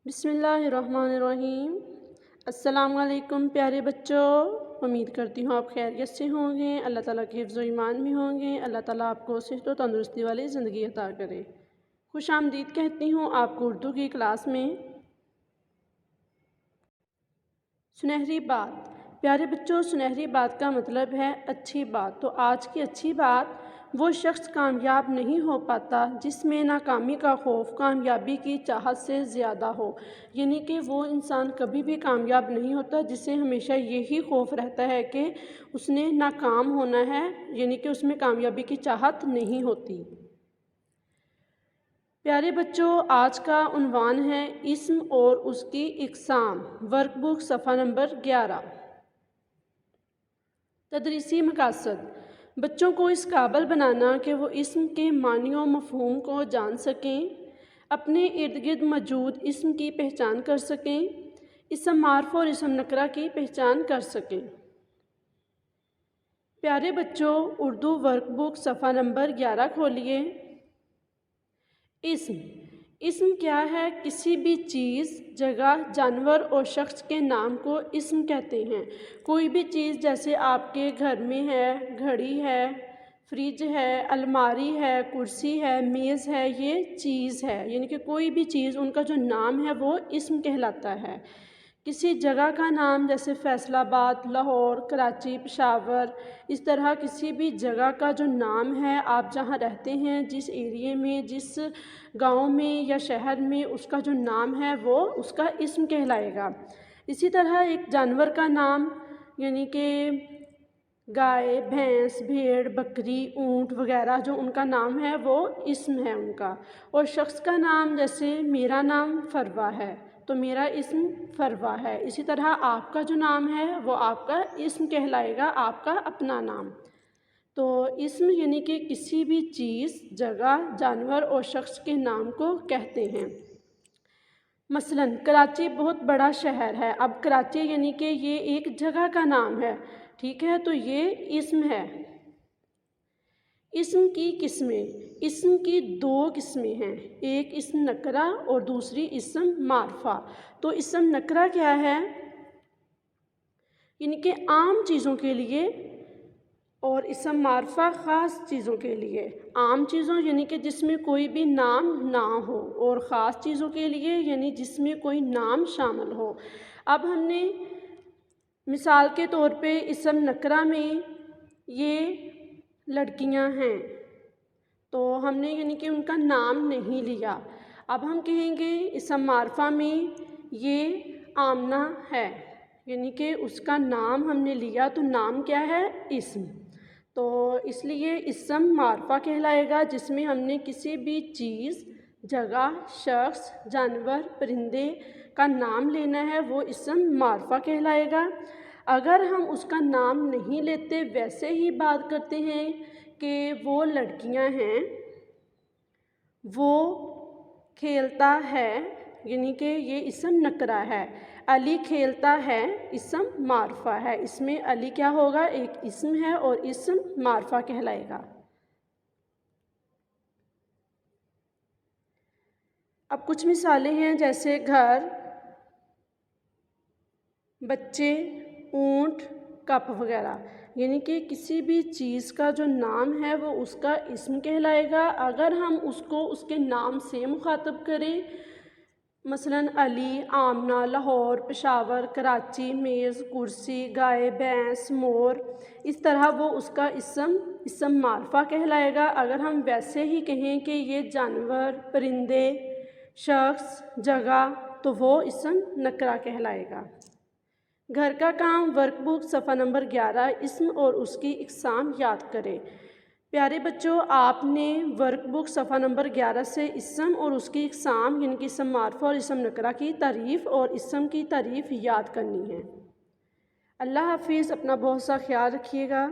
بسم اللہ الرحمن الرحیم۔ السلام علیکم پیارے بچوں، امید کرتی ہوں آپ خیریت سے ہوں گے، اللہ تعالیٰ کے حفظ و ایمان میں ہوں گے، اللہ تعالیٰ آپ کو صحت و تندرستی والی زندگی عطا کرے۔ خوش آمدید کہتی ہوں آپ کو اردو کی کلاس میں۔ سنہری بات، پیارے بچوں، سنہری بات کا مطلب ہے اچھی بات۔ تو آج کی اچھی بات، وہ شخص کامیاب نہیں ہو پاتا جس میں ناکامی کا خوف کامیابی کی چاہت سے زیادہ ہو۔ یعنی کہ وہ انسان کبھی بھی کامیاب نہیں ہوتا جس سے ہمیشہ یہی خوف رہتا ہے کہ اس نے ناکام ہونا ہے، یعنی کہ اس میں کامیابی کی چاہت نہیں ہوتی۔ پیارے بچوں، آج کا عنوان ہے اسم اور اس کی اقسام، ورک بک صفحہ نمبر 11۔ تدریسی مقاصد، بچوں کو اس قابل بنانا کہ وہ اسم کے معنی و مفہوم کو جان سکیں، اپنے ارد گرد موجود اسم کی پہچان کر سکیں، اسم معرف اور اسم نکرہ کی پہچان کر سکیں۔ پیارے بچوں، اردو ورک بک صفحہ نمبر 11 کھولیے۔ اسم کیا ہے؟ کسی بھی چیز، جگہ، جانور اور شخص کے نام کو اسم کہتے ہیں۔ کوئی بھی چیز جیسے آپ کے گھر میں ہے، گھڑی ہے، فریج ہے، الماری ہے، کرسی ہے، میز ہے، یہ چیز ہے۔ یعنی کہ کوئی بھی چیز، ان کا جو نام ہے وہ اسم کہلاتا ہے۔ کسی جگہ کا نام جیسے فیصل آباد، لاہور، کراچی، پشاور، اس طرح کسی بھی جگہ کا جو نام ہے، آپ جہاں رہتے ہیں، جس ایریے میں، جس گاؤں میں یا شہر میں، اس کا جو نام ہے وہ اس کا اسم کہلائے گا۔ اسی طرح ایک جانور کا نام، یعنی کہ گائے، بھینس، بھیڑ، بکری، اونٹ وغیرہ جو ان کا نام ہے وہ اسم ہے ان کا۔ اور شخص کا نام جیسے میرا نام فروا ہے تو میرا اسم فروا ہے۔ اسی طرح آپ کا جو نام ہے وہ آپ کا اسم کہلائے گا، آپ کا اپنا نام۔ تو اسم یعنی کہ کسی بھی چیز، جگہ، جانور اور شخص کے نام کو کہتے ہیں۔ مثلاً کراچی بہت بڑا شہر ہے۔ اب کراچی یعنی کہ یہ ایک جگہ کا نام ہے، ٹھیک ہے، تو یہ اسم ہے۔ اسم کی قسمیں، اسم کی 2 قسمیں ہیں، ایک اسم نکرہ اور دوسری اسم معرفہ۔ تو اسم نکرہ کیا ہے؟ یعنی کہ عام چیزوں کے لیے، اور اسم معرفہ خاص چیزوں کے لیے۔ عام چیزوں یعنی کہ جس میں کوئی بھی نام نہ ہو، اور خاص چیزوں کے لیے یعنی جس میں کوئی نام شامل ہو۔ اب ہم نے مثال کے طور پہ اسم نکرہ میں یہ لڑکیاں ہیں، تو ہم نے یعنی کہ ان کا نام نہیں لیا۔ اب ہم کہیں گے اسم معرفہ میں یہ آمنہ ہے، یعنی کہ اس کا نام ہم نے لیا تو نام کیا ہے؟ اسم۔ تو اس لیے اسم معرفہ کہلائے گا جس میں ہم نے کسی بھی چیز، جگہ، شخص، جانور، پرندے کا نام لینا ہے، وہ اسم معرفہ کہلائے گا۔ اگر ہم اس کا نام نہیں لیتے، ویسے ہی بات کرتے ہیں کہ وہ لڑکیاں ہیں، وہ کھیلتا ہے، یعنی کہ یہ اسم نکرہ ہے۔ علی کھیلتا ہے، اسم معرفہ ہے۔ اس میں علی کیا ہوگا؟ ایک اسم ہے اور اسم معرفہ کہلائے گا۔ اب کچھ مثالیں ہیں جیسے گھر، بچے، اونٹ، کپ وغیرہ، یعنی کہ کسی بھی چیز کا جو نام ہے وہ اس کا اسم کہلائے گا۔ اگر ہم اس کو اس کے نام سے مخاطب کریں، مثلاً علی، آمنہ، لاہور، پشاور، کراچی، میز، کرسی، گائے، بھینس، مور، اس طرح وہ اس کا اسم معرفہ کہلائے گا۔ اگر ہم ویسے ہی کہیں کہ یہ جانور، پرندے، شخص، جگہ، تو وہ اسم نکرہ کہلائے گا۔ گھر کا کام، ورک بک صفحہ نمبر 11، اسم اور اس کی اقسام یاد کریں۔ پیارے بچوں، آپ نے ورک بک صفحہ نمبر 11 سے اسم اور اس کی اقسام یعنی کہ اسم معرفہ اور اسم نکرہ کی تعریف اور اسم کی تعریف یاد کرنی ہے۔ اللہ حافظ، اپنا بہت سا خیال رکھیے گا۔